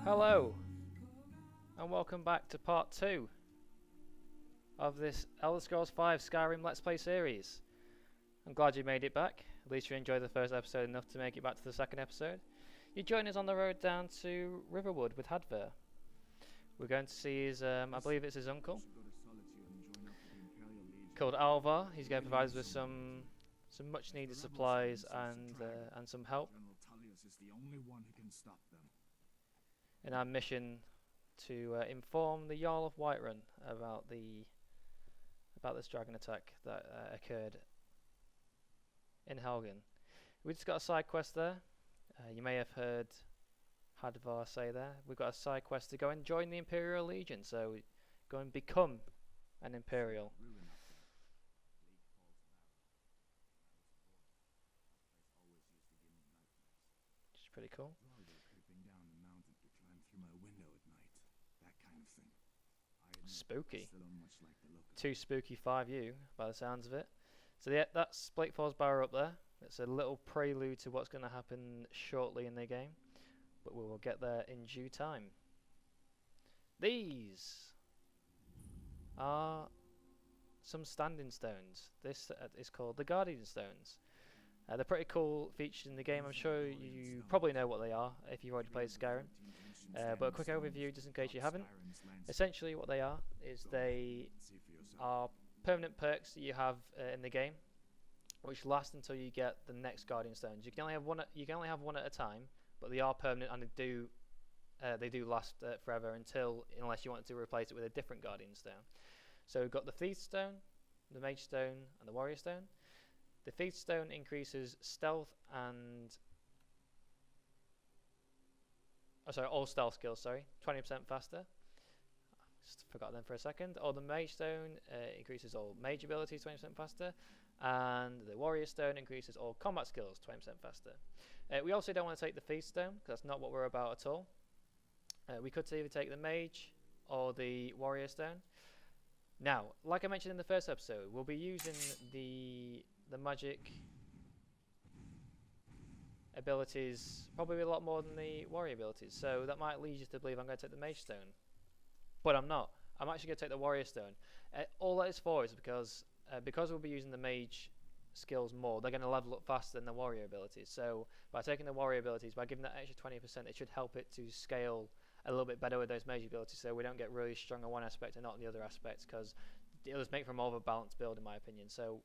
Hello, and welcome back to part 2 of this Elder Scrolls V Skyrim Let's Play series. I'm glad you made it back. At least you enjoyed the first episode enough to make it back to the second episode. You join us on the road down to Riverwood with Hadvar. We're going to see his, I believe it's his uncle, called Alvar. He's going to provide us with some much needed supplies and some help in our mission to inform the Jarl of Whiterun about this dragon attack that occurred in Helgen. We just got a side quest there. You may have heard Hadvar say there. We've got a side quest to go and join the Imperial Legion, so go and become an Imperial. Which is pretty cool. Spooky. Too spooky 5U by the sounds of it. So yeah, that's Blakefall's Bower up there. It's a little prelude to what's going to happen shortly in the game, but we will get there in due time. These are some standing stones. This is called the Guardian Stones. They're pretty cool features in the game. I'm sure you probably know what they are if you've already played Skyrim. But a quick overview, just in case you haven't. Essentially what they are is they are permanent perks that you have in the game, which last until you get the next Guardian Stones. You can only have one. You can only have one at a time, but they are permanent and they do last forever unless you want to replace it with a different Guardian Stone. So we've got the Thief Stone, the Mage Stone, and the Warrior Stone. The Thief Stone increases stealth and all stealth skills. 20% faster. Just forgot them for a second. Or the Mage Stone increases all mage abilities 20% faster, and the Warrior Stone increases all combat skills 20% faster. We also don't want to take the Thief Stone because that's not what we're about at all. We could either take the Mage or the Warrior Stone. Now, like I mentioned in the first episode, we'll be using the magic abilities probably a lot more than the warrior abilities, so that might lead you to believe I'm going to take the Mage Stone, but I'm not. I'm actually going to take the Warrior Stone. All that is for is because we'll be using the mage skills more, they're going to level up faster than the warrior abilities. So by taking the warrior abilities, by giving that extra 20%, it should help it to scale a little bit better with those mage abilities, so we don't get really strong on one aspect and not on the other aspects, because the others make for more of a balanced build in my opinion. So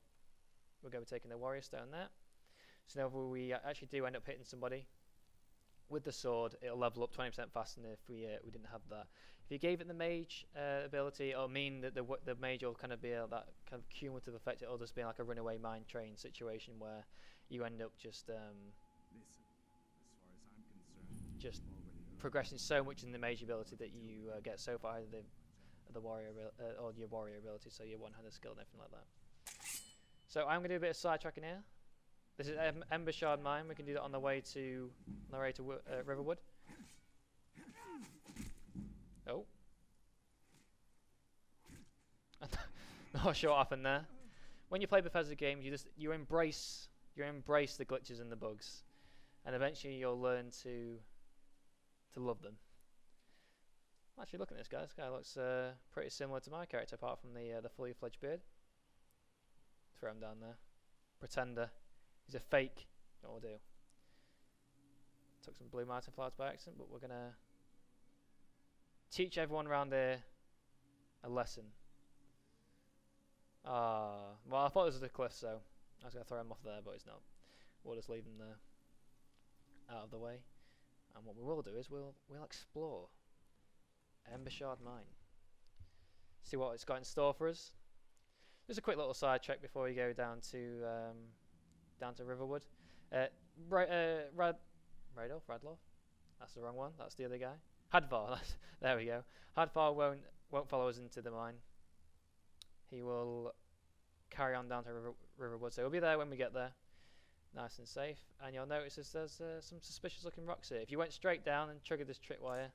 we're going to be taking the Warrior Stone there. So now if we actually do end up hitting somebody with the sword, it'll level up 20% faster than if we didn't have that. If you gave it the mage ability, it'll mean that the mage will kind of be that kind of cumulative effect. It'll just be like a runaway mine train situation where you end up just progressing so much in the mage ability that you get so far out of the warrior or your warrior ability, so your one-handed skill and everything like that. So I'm going to do a bit of sidetracking here. This is Bechard Mine. We can do that on the way to Riverwood. Oh, not sure what happened there. When you play Bethesda games, you embrace the glitches and the bugs, and eventually you'll learn to love them. Actually, look at this guy. This guy looks pretty similar to my character, apart from the fully fledged beard. Throw him down there. Pretender. He's a fake. What we'll do. Took some blue martin flowers by accident, but we're gonna teach everyone around here a lesson. Well, I thought this was a cliff, so I was gonna throw him off there, but it's not. We'll just leave him there, out of the way. And what we will do is we'll explore Bechard Mine. See what it's got in store for us. Just a quick little side check before we go down to Riverwood. Radloff? That's the wrong one. That's the other guy. Hadvar. There we go. Hadvar won't follow us into the mine. He will carry on down to Riverwood. So we'll be there when we get there, nice and safe. And you'll notice there's some suspicious looking rocks here. If you went straight down and triggered this tripwire,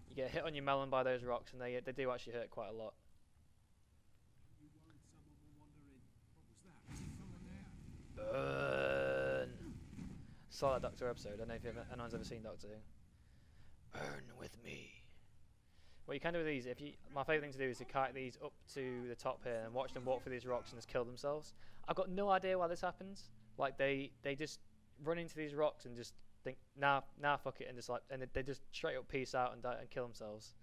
you get hit on your melon by those rocks, and they do actually hurt quite a lot. Burn. Saw that Doctor episode. I don't know if anyone's ever seen Doctor Who. Burn with me. What you can do with these, my favourite thing to do is to kite these up to the top here and watch them walk through these rocks and just kill themselves. I've got no idea why this happens. Like they just run into these rocks and just think, nah, fuck it, and just they just straight up peace out and die and kill themselves.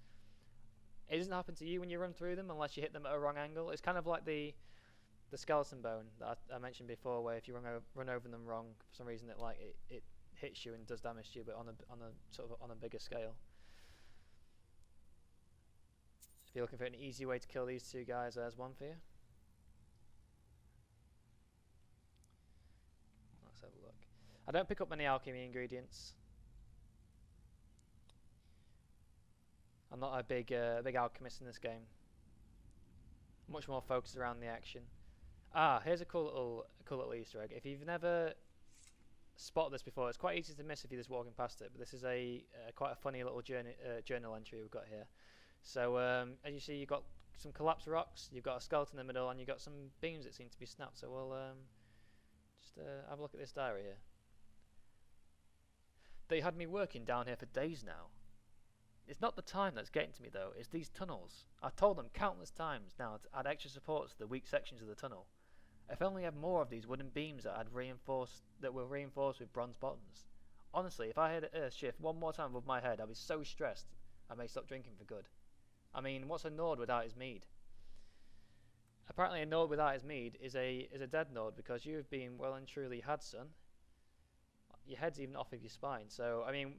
It doesn't happen to you when you run through them unless you hit them at a wrong angle. It's kind of like the skeleton bone that I mentioned before, where if you run over them wrong for some reason, it hits you and does damage to you, but on a sort of on a bigger scale. If you're looking for an easy way to kill these two guys, there's one for you. Let's have a look. I don't pick up many alchemy ingredients. I'm not a big alchemist in this game. Much more focused around the action. Here's a cool little Easter egg. If you've never spotted this before, it's quite easy to miss if you're just walking past it. But this is quite a funny little journal entry we've got here. So as you see, you've got some collapsed rocks, you've got a skeleton in the middle, and you've got some beams that seem to be snapped. So we'll just have a look at this diary here. They had me working down here for days now. It's not the time that's getting to me though, it's these tunnels. I've told them countless times now to add extra supports to the weak sections of the tunnel. If only I had more of these wooden beams that were reinforced with bronze bottoms. Honestly, if I had a shift one more time above my head, I'd be so stressed I may stop drinking for good. I mean, what's a Nord without his mead? Apparently a Nord without his mead is a dead Nord, because you have been well and truly had, son. Your head's even off of your spine. So, I mean,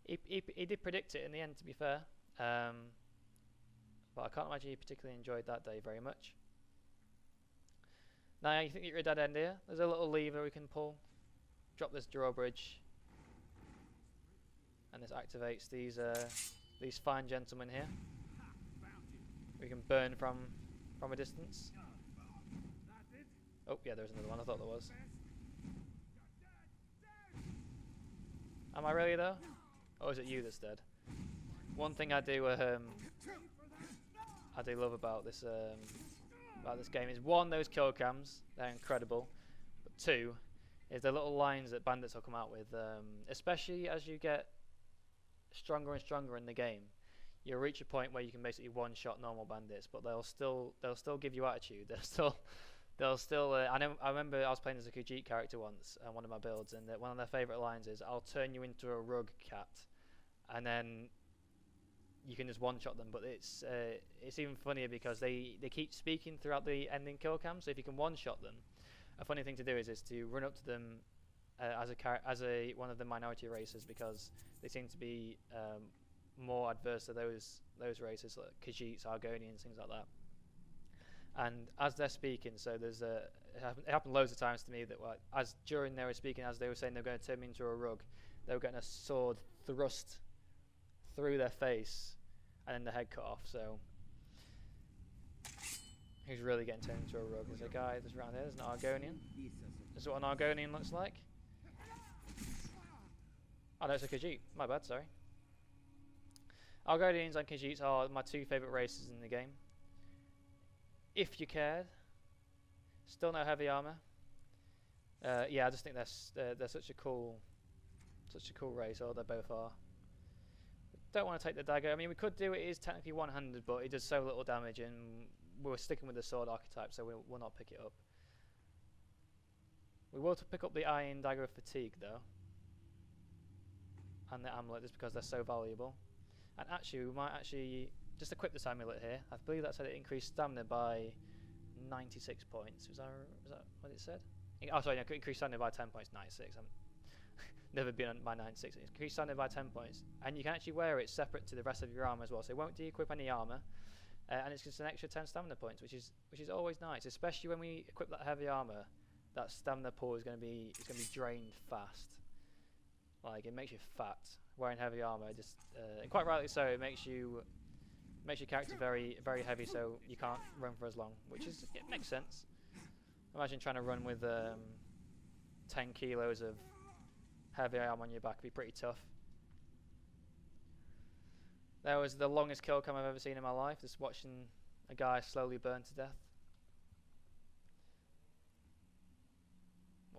he did predict it in the end, to be fair. But I can't imagine he particularly enjoyed that day very much. Now, you think you're a dead end here? There's a little lever we can pull. Drop this drawbridge. And this activates these fine gentlemen here. We can burn from a distance. Oh, yeah, there's another one. I thought there was. Am I really though? Or is it you that's dead? One thing I do love about this game is, one, those kill cams, they're incredible. But two, is the little lines that bandits will come out with, especially as you get stronger and stronger in the game. You'll reach a point where you can basically one-shot normal bandits, but they'll still give you attitude. They'll still. I remember I was playing as a Khajiit character once on one of my builds, and one of their favourite lines is, "I'll turn you into a rug, cat," and then you can just one-shot them. But it's even funnier because they keep speaking throughout the ending kill cam. So if you can one-shot them, a funny thing to do is to run up to them as one of the minority races, because they seem to be more adverse to those races like Khajiits, Argonians, things like that. And as they're speaking, so it happened loads of times to me that as during they were speaking, as they were saying they were going to turn me into a rug, they were getting a sword thrust through their face and then the head cut off. So who's really getting turned into a rug? There's a guy that's around here. There's an Argonian. This is what an Argonian looks like. Oh no, it's a Khajiit. My bad, sorry. Argonians and Khajiits are my two favourite races in the game. If you cared. Still no heavy armour. Yeah, I just think they're such a cool race, or they both are. Don't want to take the dagger. I mean, we could do it. It is technically one-handed, but it does so little damage, and we're sticking with the sword archetype, so we'll not pick it up. We will pick up the iron dagger of fatigue though, and the amulet, just because they're so valuable. And actually, we might just equip this amulet here. I believe that said it increased stamina by 96 points. Was that what it said? Oh, sorry, no, increased stamina by 10 points. 96. I'm never been on my 96. It's increased stamina by 10 points, and you can actually wear it separate to the rest of your armor as well. So it won't de-equip any armor, and it's just an extra 10 stamina points, which is always nice, especially when we equip that heavy armor. That stamina pool is going to be drained fast. Like, it makes you fat. Wearing heavy armor, just quite rightly so, it makes your character very, very heavy, so you can't run for as long, which it makes sense. Imagine trying to run with 10 kilos of heavy armor on your back. It'd be pretty tough. That was the longest kill cam I've ever seen in my life, just watching a guy slowly burn to death.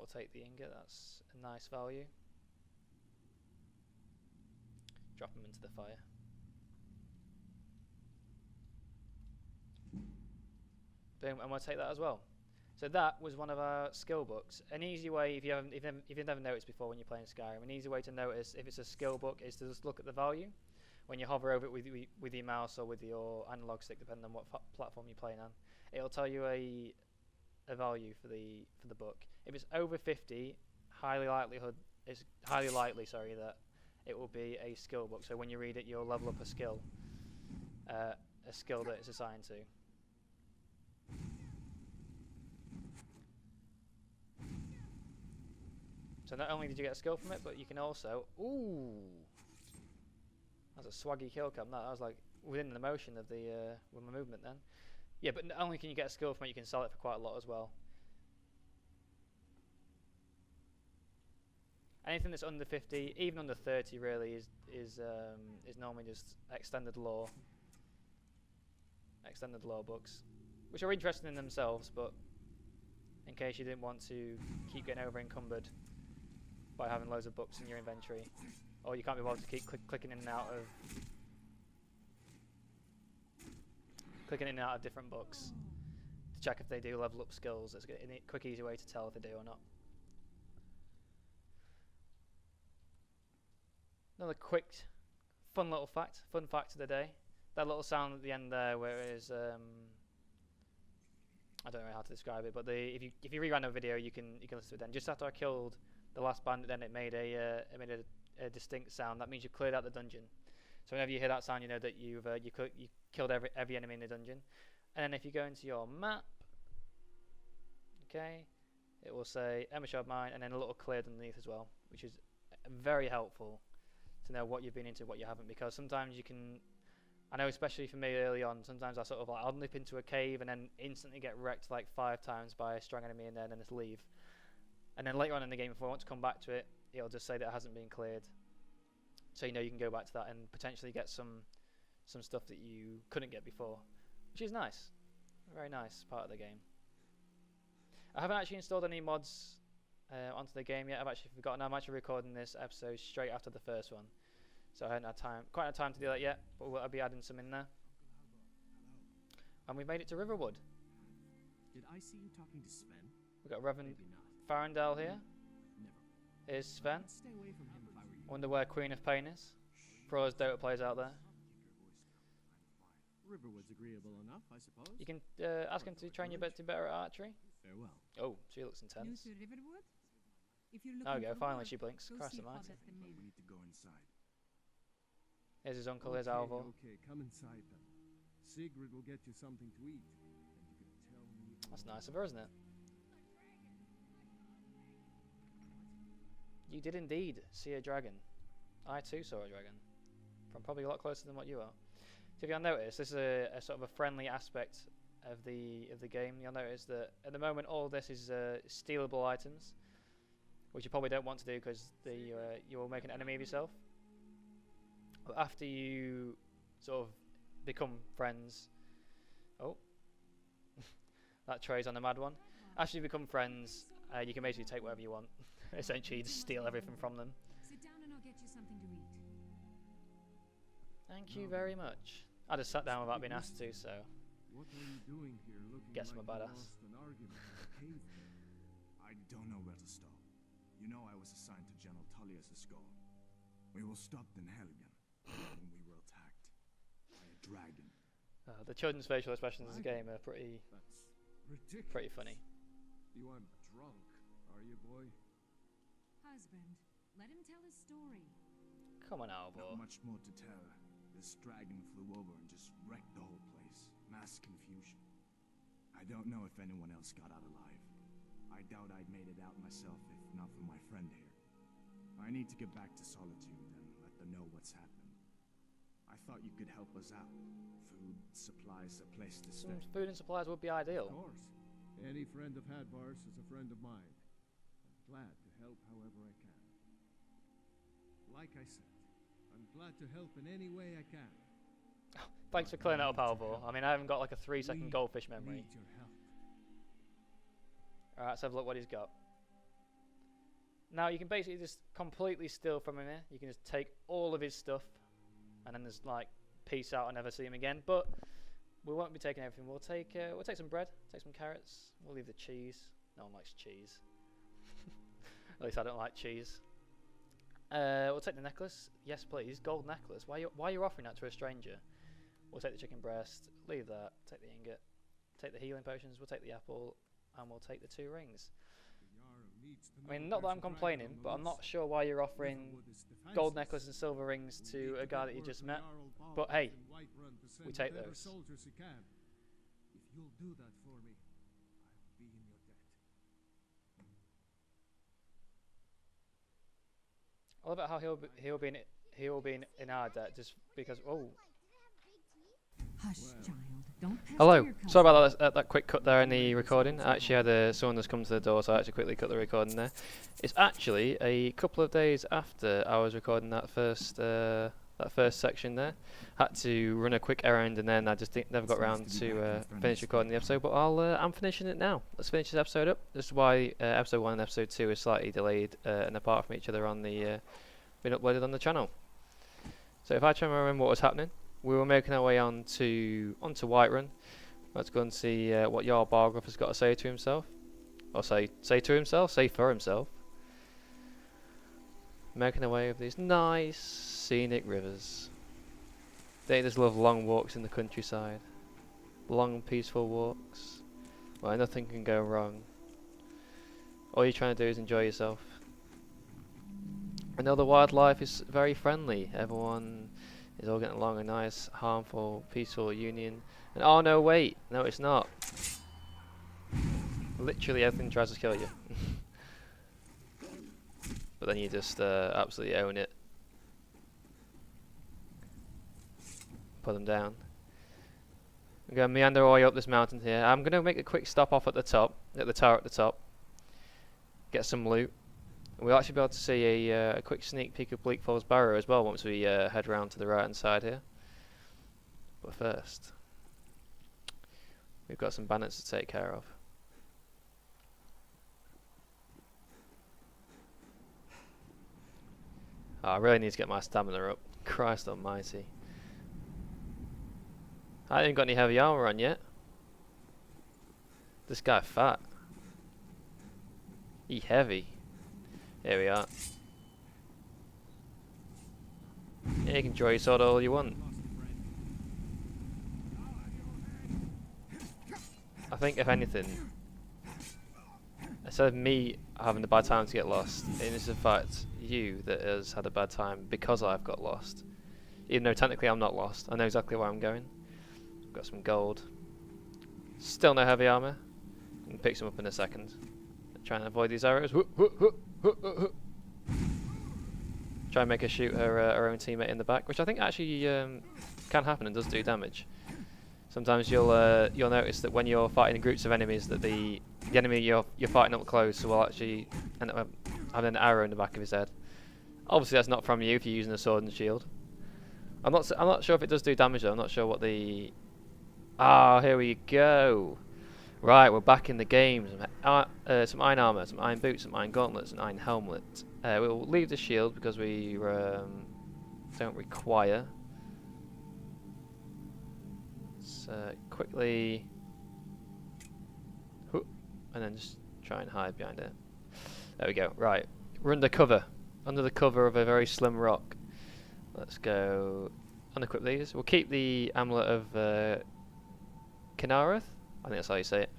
we'll take the ingot. That's a nice value. Drop them into the fire. Boom, and we'll take that as well. So that was one of our skill books. An easy way, if you've never noticed before when you're playing Skyrim, an easy way to notice if it's a skill book is to just look at the value. When you hover over it with your mouse or with your analog stick, depending on what platform you're playing on, it'll tell you a value for the book. If it's over 50, highly likely that it will be a skill book. So when you read it, you'll level up a skill that it's assigned to. So not only did you get a skill from it, but you can also... Ooh! That's a swaggy kill cam. That was like within the motion of the with my movement then. Yeah, but not only can you get a skill from it, you can sell it for quite a lot as well. Anything that's under 50, even under 30 really, is normally just extended lore books, which are interesting in themselves, but in case you didn't want to keep getting over encumbered by having loads of books in your inventory, or you can't be bothered to keep clicking in and out of different books to check if they do level up skills. It's a quick, easy way to tell if they do or not. Another quick, fun fact of the day. That little sound at the end there, where it is, I don't know how to describe it, but if you rerun a video, you can listen to it then. Just after I killed the last bandit, then it made a distinct sound. That means you cleared out the dungeon. So whenever you hear that sound, you know that you killed every enemy in the dungeon. And then if you go into your map, okay, it will say Bechard Mine, and then a little cleared underneath as well, which is very helpful to know what you've been into, what you haven't, because sometimes you can, I know especially for me early on, sometimes I sort of I'll nip into a cave and then instantly get wrecked like 5 times by a strong enemy in there and then just leave. And then later on in the game, if I want to come back to it, it'll just say that it hasn't been cleared. So you know you can go back to that and potentially get some stuff that you couldn't get before, which is nice. A very nice part of the game. I haven't actually installed any mods onto the game yet. I've actually forgotten. I'm actually recording this episode straight after the first one, so I haven't had quite had time to do that yet, but I'll be adding some in there. And we've made it to Riverwood. Did I see you talking to Sven? We've got Reverend Farendale here. Never. Here's Sven. I'd stay away from him if I were you. Wonder where Queen of Pain is. For all those Dota players out there. Riverwood's agreeable enough, I suppose. You can ask him to train you to better at archery. Farewell. Oh, she looks intense. New to Riverwood? If you're There we looking go, for finally work, she blinks. go Christ see almighty. Father We Mabel. need to go inside. Here's his uncle, here's Alvor. Okay, come inside then. Sigrid will get you something to eat. And you can tell me. That's nice of her, isn't it? You did indeed see a dragon. I too saw a dragon. From probably a lot closer than what you are. So if you'll notice, this is a sort of a friendly aspect of the game. You'll notice that at the moment all this is stealable items, which you probably don't want to do because you will make an enemy of yourself. But after you sort of become friends, oh, that tray's on the mad one. After you become friends, you can basically take whatever you want. Essentially, just steal everything from them. Sit down and I'll get you something to eat. Thank you very much. I just sat down without being asked to, so What are you doing here looking guess I'm like a you badass. lost an argument in a cave? I don't know where to stop. You know I was assigned to General Tullius' score. We were stopped in Helgen when we were attacked by a dragon. the children's facial expressions in this game are pretty That's ridiculous. pretty funny. You aren't drunk, are you, boy? Husband, let him tell his story. Come on, Not Alvor. much more to tell. This dragon flew over and just wrecked the whole place. Mass confusion. I don't know if anyone else got out alive. I doubt I'd made it out myself if not for my friend here. I need to get back to Solitude and let them know what's happened. I thought you could help us out. Food, supplies, a place to Some stay. food and supplies would be Of ideal. course. Any friend of Hadvar's is a friend of mine. I'm glad to help however I can. Like I said, I'm glad to help in any way I can. Thanks for clearing that up, Alvor. I mean, I haven't got like a 3-second We goldfish memory. Need your help. Alright, let's have a look what he's got. Now you can basically just completely steal from him here. You can just take all of his stuff, and then just like peace out and never see him again. But we won't be taking everything. We'll take some bread, take some carrots. We'll leave the cheese. No one likes cheese. At least I don't like cheese. We'll take the necklace. Yes, please. Gold necklace. Why are you offering that to a stranger? We'll take the chicken breast. Leave that. Take the ingot. Take the healing potions. We'll take the apple, and we'll take the 2 rings. I mean, not that I'm complaining, but I'm not sure why you're offering gold necklace and silver rings to a guy that you just met. But hey, we take those. If you'll do that for me, I'll be in your debt. I love it how he'll be in our debt just because. Oh. Hush, child. Don't pester Hello. your cousin. Sorry about that quick cut there in the recording. I actually had someone that's come to the door, so I actually quickly cut the recording there. It's actually a couple of days after I was recording that first section there. Had to run a quick errand, and then I just never got around to finish recording the episode. But I'm finishing it now. Let's finish this episode up. This is why episode 1 and episode 2 is slightly delayed and apart from each other on the been uploaded on the channel. So if I try to remember what was happening. We were making our way onto Whiterun. Let's go and see what Jarl Bargruff has got to say to himself. Or say to himself, say for himself. Making our way over these nice scenic rivers. They just love long walks in the countryside. Long peaceful walks where nothing can go wrong. All you're trying to do is enjoy yourself. And all the wildlife is very friendly. Everyone is all getting along, a nice, harmful, peaceful union. And oh no, wait, no it's not. Literally everything tries to kill you. But then you just absolutely own it. Put them down. I'm going to meander our way up this mountain here. I'm going to make a quick stop off at the top, at the tower at the top. Get some loot. We'll actually be able to see a quick sneak peek of Bleak Falls Barrow as well once we head round to the right hand side here. But first, we've got some bandits to take care of. Oh, I really need to get my stamina up. Christ almighty. I haven't got any heavy armor on yet. This guy fat. He heavy. Here we are. Yeah, you can draw your sword all you want. I think if anything, instead of me having a bad time to get lost, it is in fact you that has had a bad time because I've got lost. Even though technically I'm not lost. I know exactly where I'm going. I've got some gold. Still no heavy armor. I can pick some up in a second. Try and avoid these arrows. Try and make her shoot her own teammate in the back, which I think actually can happen and does do damage. Sometimes you'll notice that when you're fighting groups of enemies, that the enemy you're fighting up close will actually end up having an arrow in the back of his head. Obviously, that's not from you if you're using a sword and shield. I'm not sure if it does do damage though. I'm not sure what the. Ah, here we go. Right, we're back in the game. Some iron armor, some iron boots, some iron gauntlets, an iron helmet. We'll leave the shield because we don't require. Let's quickly, and then just try and hide behind it. There we go. Right, we're under the cover of a very slim rock. Let's go unequip these. We'll keep the amulet of Kinareth. I think that's how you say it.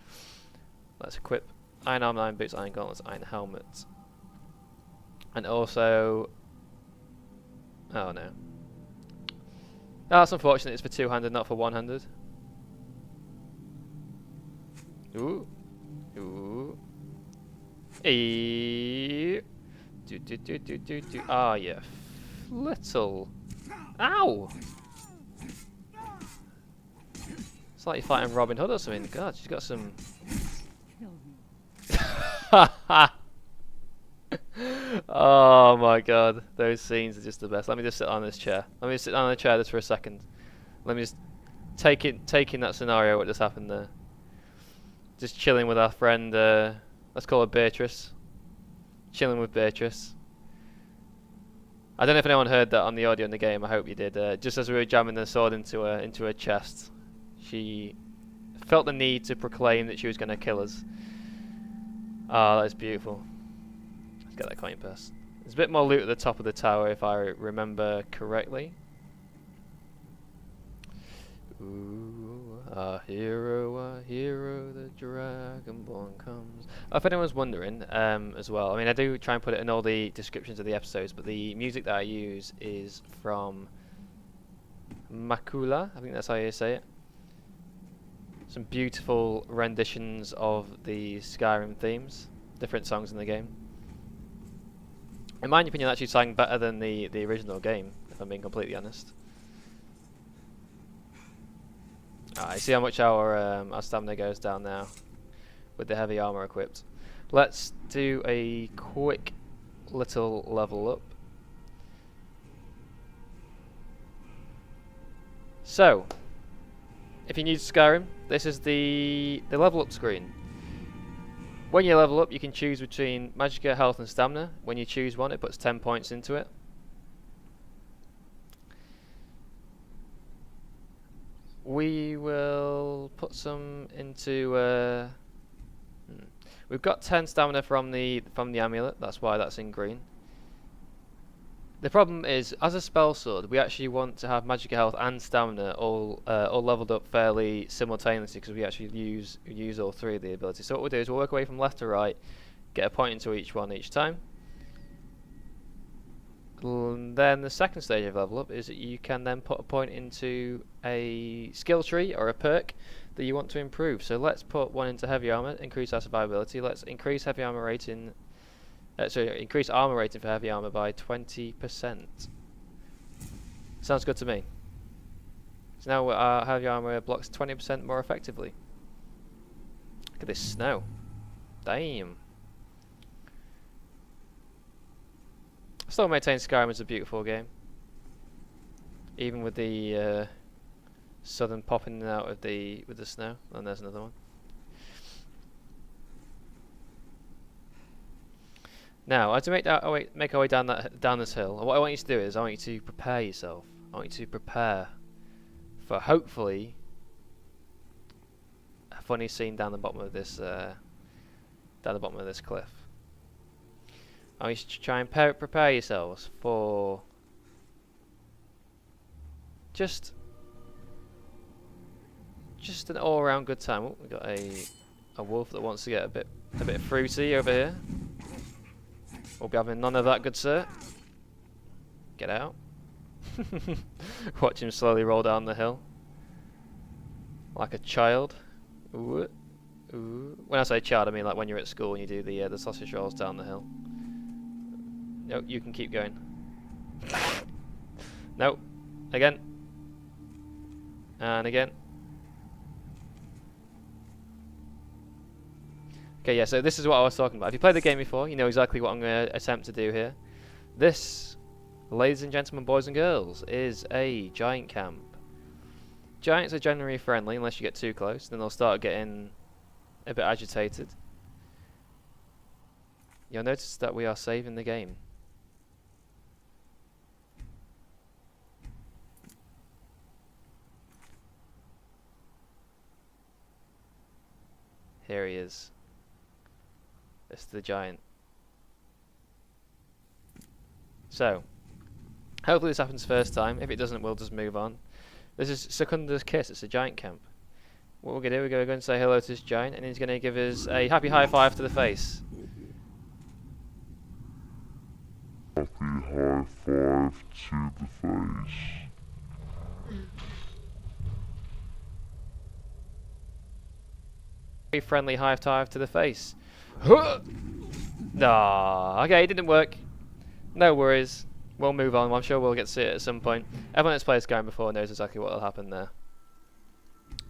Let's equip iron armor, iron boots, iron gauntlets, iron helmet. And also... oh no. That's unfortunate, it's for two-handed, not for one-handed. Ooh. Ooh. Eee. Do. Ah, yeah. Little. Ow! It's like you're fighting Robin Hood or something. God, she's got some... oh my god, those scenes are just the best. Let me just sit on this chair. Let me just sit on the chair just for a second. Let me just take in that scenario what just happened there. Just chilling with our friend, let's call her Beatrice. chilling with Beatrice. I don't know if anyone heard that on the audio in the game. I hope you did. Just as we were jamming the sword into her chest, she felt the need to proclaim that she was going to kill us. Ah, that is beautiful. Let's get that coin purse. There's a bit more loot at the top of the tower if I remember correctly. Ooh, a hero, the dragonborn comes. Oh, if anyone's wondering, as well, I mean, I do try and put it in all the descriptions of the episodes, but the music that I use is from Makula, I think that's how you say it. Some beautiful renditions of the Skyrim themes, different songs in the game. In my opinion, actually sang better than the original game, if I'm being completely honest. I see how much our stamina goes down now with the heavy armor equipped. Let's do a quick little level up. So, if you're new to Skyrim, this is the level up screen. When you level up, you can choose between Magicka, Health and Stamina. When you choose one, it puts 10 points into it. We will put some into. We've got 10 stamina from the amulet. That's why that's in green. The problem is, as a spell sword, we actually want to have Magicka, Health and Stamina all leveled up fairly simultaneously, because we actually use all three of the abilities. So what we'll do is we'll work away from left to right, get a point into each one each time. And then the second stage of level up is that you can then put a point into a skill tree or a perk that you want to improve. So let's put one into heavy armor, increase our survivability. Let's increase heavy armor rating. Increase armor rating for heavy armor by 20%. Sounds good to me. So now our heavy armor blocks 20% more effectively. Look at this snow. Damn. Still maintain Skyrim as a beautiful game, even with the southern popping out of with the snow. And there's another one. Now, as we make our way down this hill, what I want you to do is I want you to prepare yourself. I want you to prepare for hopefully a funny scene down the bottom of this cliff. I want you to try and prepare yourselves for just an all-around good time. Oh, we've got a wolf that wants to get a bit fruity over here. We'll be having none of that, good sir. Get out. Watch him slowly roll down the hill like a child. Ooh, ooh. When I say child, I mean like when you're at school and you do the sausage rolls down the hill. No, you can keep going. No, again, and again. Okay, yeah, so this is what I was talking about. If you played the game before, you know exactly what I'm going to attempt to do here. This, ladies and gentlemen, boys and girls, is a giant camp. Giants are generally friendly unless you get too close, then they'll start getting a bit agitated. You'll notice that we are saving the game. Here he is. It's the giant. So, hopefully this happens first time. If it doesn't, we'll just move on. This is Secunda's Kiss. It's a giant camp. What we're going to do, we're going to go and say hello to this giant, and he's going to give us a happy high five to the face. Happy high five to the face. Very friendly high five to the face. Nah, okay, it didn't work. No worries. We'll move on. I'm sure we'll get to see it at some point. Everyone that's played Skyrim before knows exactly what will happen there.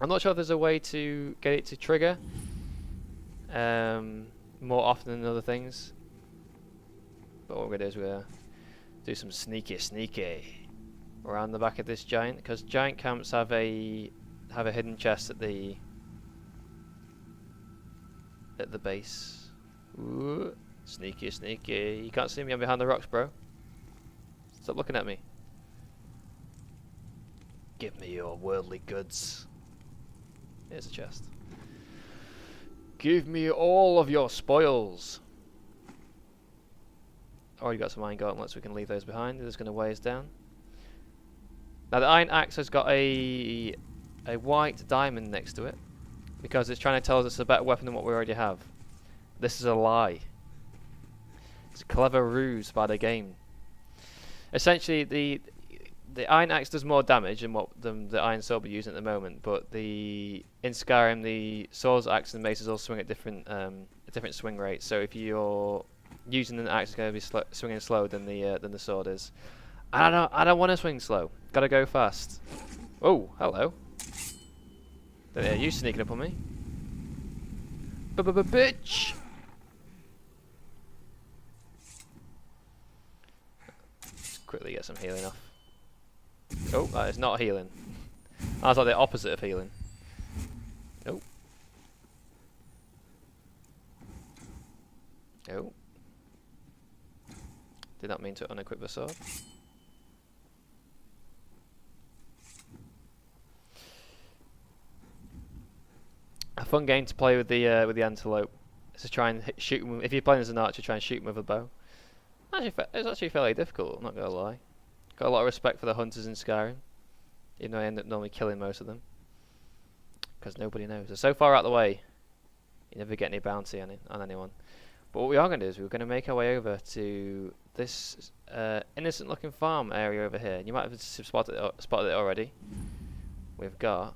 I'm not sure if there's a way to get it to trigger more often than other things. But what we're going to do is we're going to do some sneaky around the back of this giant, because giant camps have a hidden chest at the base. Ooh. Sneaky, sneaky. You can't see me, I'm behind the rocks, bro. Stop looking at me. Give me your worldly goods. Here's a chest. Give me all of your spoils. Already got some iron gauntlets, we can leave those behind. They're just going to weigh us down. Now the iron axe has got a white diamond next to it, because it's trying to tell us it's a better weapon than what we already have. This is a lie. It's a clever ruse by the game. Essentially, the iron axe does more damage than the iron sword we're using at the moment, but in Skyrim the swords, axe, and maces all swing at different swing rates. So if you're using an axe, it's going to be swinging slower than the sword is. I don't want to swing slow. Gotta go fast. Oh, hello. Don't hear you sneaking up on me. Bitch! Let's quickly get some healing off. Oh, that is not healing. That's like the opposite of healing. Oh. Oh. Did not mean to unequip the sword. A fun game to play with the antelope. Is to try and shoot them. If you're playing as an archer, try and shoot them with a bow. It's actually fairly difficult. I'm not gonna lie. Got a lot of respect for the hunters in Skyrim, even though I end up normally killing most of them, because nobody knows. They're so far out of the way, you never get any bounty on anyone. But what we are going to do is we're going to make our way over to this innocent-looking farm area over here. You might have spotted it already. We've got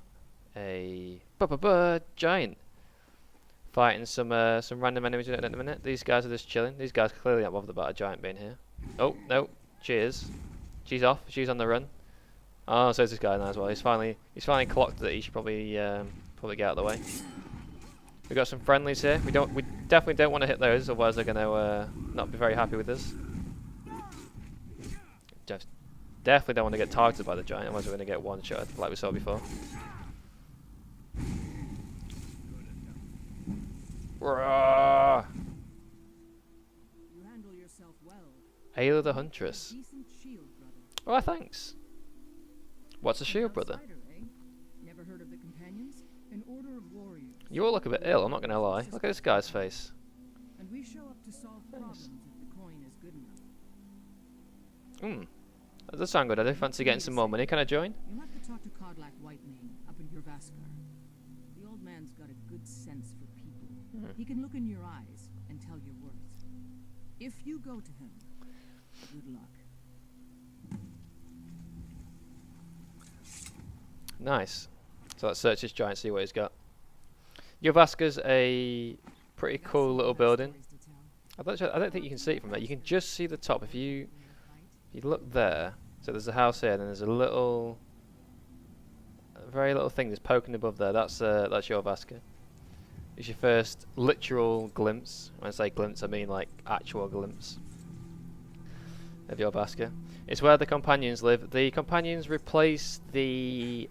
a giant fighting some random enemies in a minute. These guys are just chilling. These guys clearly not bothered about a giant being here. Oh no! Cheers. She's off. She's on the run. Oh, so is this guy now as well. He's finally clocked that he should probably get out of the way. We've got some friendlies here. We definitely don't want to hit those, otherwise they're going to not be very happy with us. Definitely don't want to get targeted by the giant, otherwise we're going to get one shot like we saw before. Roar! You handle yourself well. Ayla the Huntress. Decent shield, brother. Oh, thanks. What's a shield, brother? Outsider, eh? Never heard of the companions? An order of warriors. You all look a bit ill, I'm not going to lie. Look at this guy's face. And we show up to solve problems if the coin is good enough. That does sound good. I do fancy getting some more money. Can I join? You'll have to talk to Codlac Whitemane up in Jorvaskar. The old man's got a good sense for people. He can look in your eyes and tell your worth. If you go to him, good luck. Nice. So let's search this giant, see what he's got. Jorvaskar's a pretty cool little building. I don't think you can see it from there. You can just see the top. If you look there, so there's a house here, and then there's a very little thing that's poking above there. That's Jorvaskar. It's your first literal glimpse. When I say glimpse, I mean like actual glimpse of Jorvaskar. It's where the companions live. The companions replace the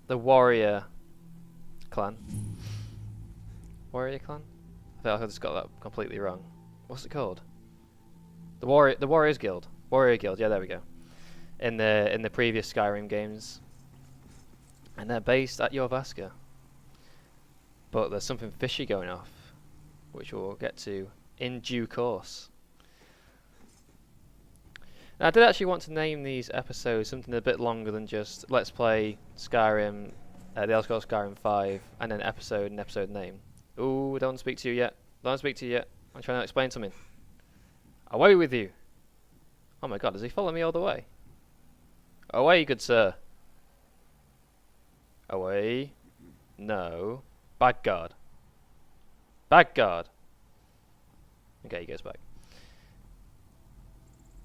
warrior clan. Warrior clan? I feel like I just got that completely wrong. What's it called? The Warriors Guild. Warrior Guild. Yeah, there we go. In the previous Skyrim games, and they're based at Jorvaskar. But there's something fishy going off, which we'll get to in due course. Now, I did actually want to name these episodes something a bit longer than just Let's Play Skyrim, the Elder Scrolls Skyrim 5, and then episode and episode name. Ooh, don't want to speak to you yet. Don't want to speak to you yet. I'm trying to explain something. Away with you! Oh my god, does he follow me all the way? Away, good sir. Away. No. Bad guard. Bad guard. Okay, he goes back.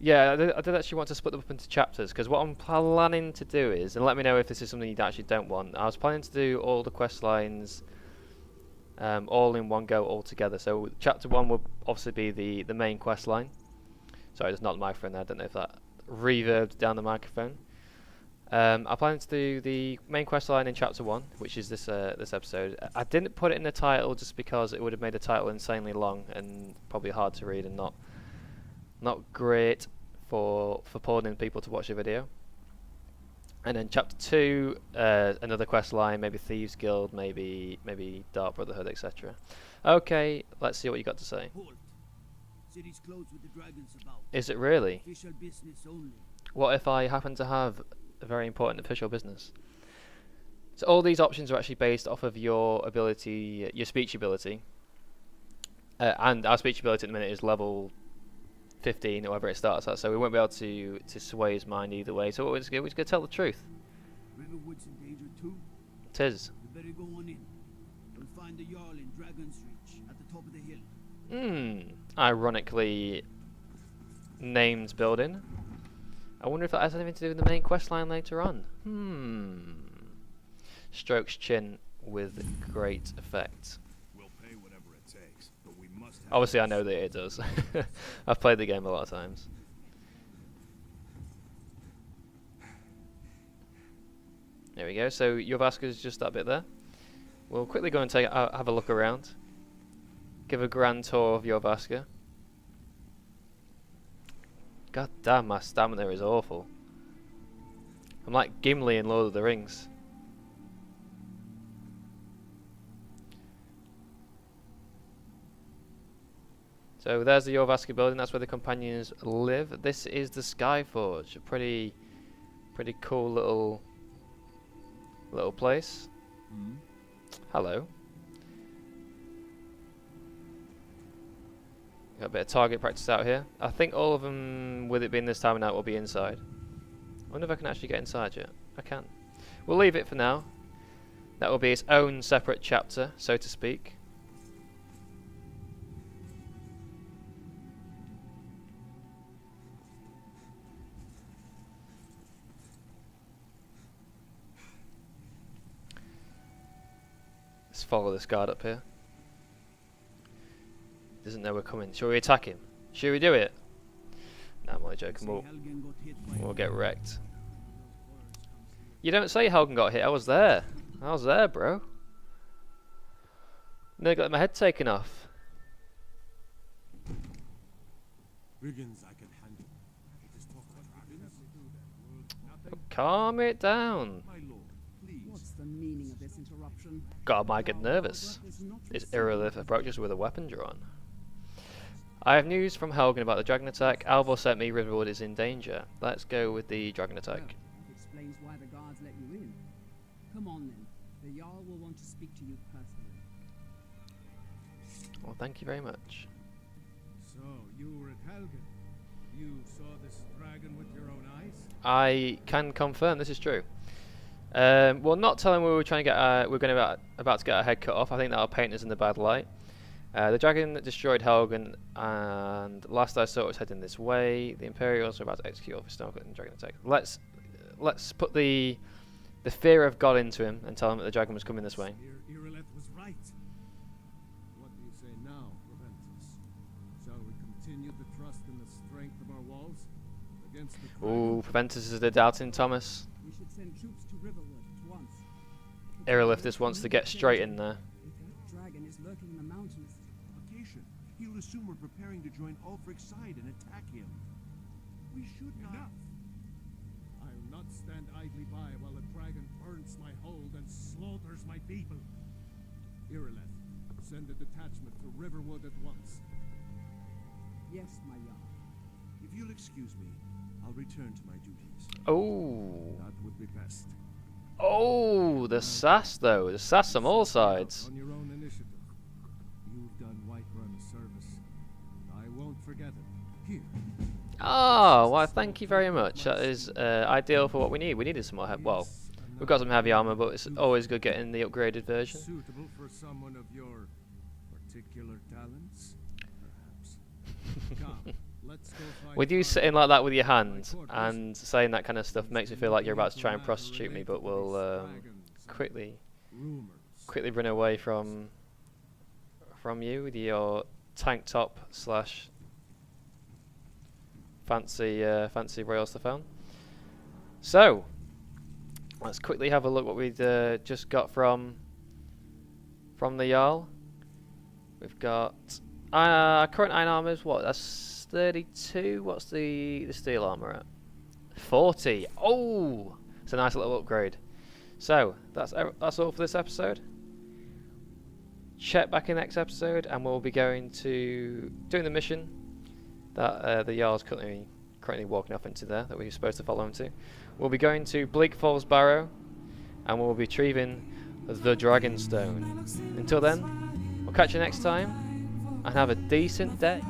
Yeah, I did actually want to split them up into chapters, because what I'm planning to do is, and let me know if this is something you actually don't want, I was planning to do all the quest lines all in one go, all together. So chapter 1 will obviously be the main quest line. Sorry, there's not a microphone there, I don't know if that reverbed down the microphone. I plan to do the main quest line in chapter 1, which is this episode. I didn't put it in the title just because it would have made the title insanely long and probably hard to read and not great for pulling people to watch the video. And then chapter 2, another quest line, maybe Thieves Guild, maybe Dark Brotherhood, etc. Okay, let's see what you got to say. Halt. City's closed with the dragons about. Is it really? Official business only. What if I happen to have a very important official business? So all these options are actually based off of your ability, your speech ability. And our speech ability at the minute is level 15 or whatever it starts at, so we won't be able to sway his mind either way. So we're just going to tell the truth. Riverwood's in danger too. Tis. You better go on in. You'll find the Jarl in Dragon's Reach at the top of the hill. Ironically named building. I wonder if that has anything to do with the main quest line later on. Strokes chin with great effect. We'll pay whatever it takes, but we must have Obviously I know that it does. I've played the game a lot of times. There we go, so Jorvaska is just that bit there. We'll quickly go and have a look around. Give a grand tour of Jorvaska. God damn, my stamina is awful. I'm like Gimli in Lord of the Rings. So there's the Jorvaska building, that's where the companions live. This is the Skyforge, a pretty cool little place. Hello. Got a bit of target practice out here. I think all of them, with it being this time of night, will be inside. I wonder if I can actually get inside yet. I can. We'll leave it for now. That will be its own separate chapter, so to speak. Let's follow this guard up here. Doesn't know we're coming. Shall we attack him? Should we do it? Nah, I'm only joking. We'll get wrecked. You don't say Helgen got hit. I was there. I was there, bro. Nearly got my head taken off. Brigands I can handle. Just talk to Calm it down. my lord, please. What's the meaning of this interruption? God, I might get nervous. It's Irilith approaches with a weapon drawn. I have news from Helgen about the dragon attack. Alvor sent me Riverwood is in danger. Let's go with the dragon attack. Well, it explains why the guards let you in. Come on then. The Jarl will want to speak to you personally. Well, thank you very much. So, you were at Helgen. You saw this dragon with your own eyes? I can confirm this is true. Well, not telling we were trying to get we're going to about to get our head cut off. I think that'll paint us in the bad light. The dragon that destroyed Helgen, and last I saw it was heading this way. The Imperials are about to execute all the Stonecut and dragon attack. Let's put the fear of God into him and tell him that the dragon was coming this way. Irileth was right. What do you say now, Proventus? Shall we continue to trust in the strength of our walls against the Ooh, Proventus is the doubting Thomas. We should send troops to Riverwood at once. Irilith just wants to get straight in there. If that dragon is lurking in the mountains, Occasion. He'll assume we're preparing to join Ulfric's side and attack him. We should not. I'll not stand idly by while the dragon burns my hold and slaughters my people. Irileth, send a detachment to Riverwood at once. yes, my Jarl. If you'll excuse me, I'll return to my duties. Oh, That would be best. oh, the sass though. The sass on all sides. On your own initiative. You've done Whiterun a service. I won't forget it. Here. Oh, well, thank you very much. That is ideal for what we need. We needed some more heavy. Well, we've got some heavy armor, but it's always good getting the upgraded version. Suitable for someone of your particular talents, perhaps. Come, let's go find With you Fire. sitting like that with your hand and saying that kind of stuff makes me feel like you're about to try and prostitute me, but we'll quickly run away from you with your tank top slash fancy royal stuff on. So Let's quickly have a look what we've just got from the Jarl. We've got current iron armor is what? That's 32. What's the steel armor at? 40. Oh, it's a nice little upgrade. So that's all for this episode. Check back in next episode, and we'll be going to doing the mission that the Jarl's currently walking off into there that we're supposed to follow him to. We'll be going to Bleak Falls Barrow, and we'll be retrieving the Dragonstone. Until then, we'll catch you next time, and have a decent day.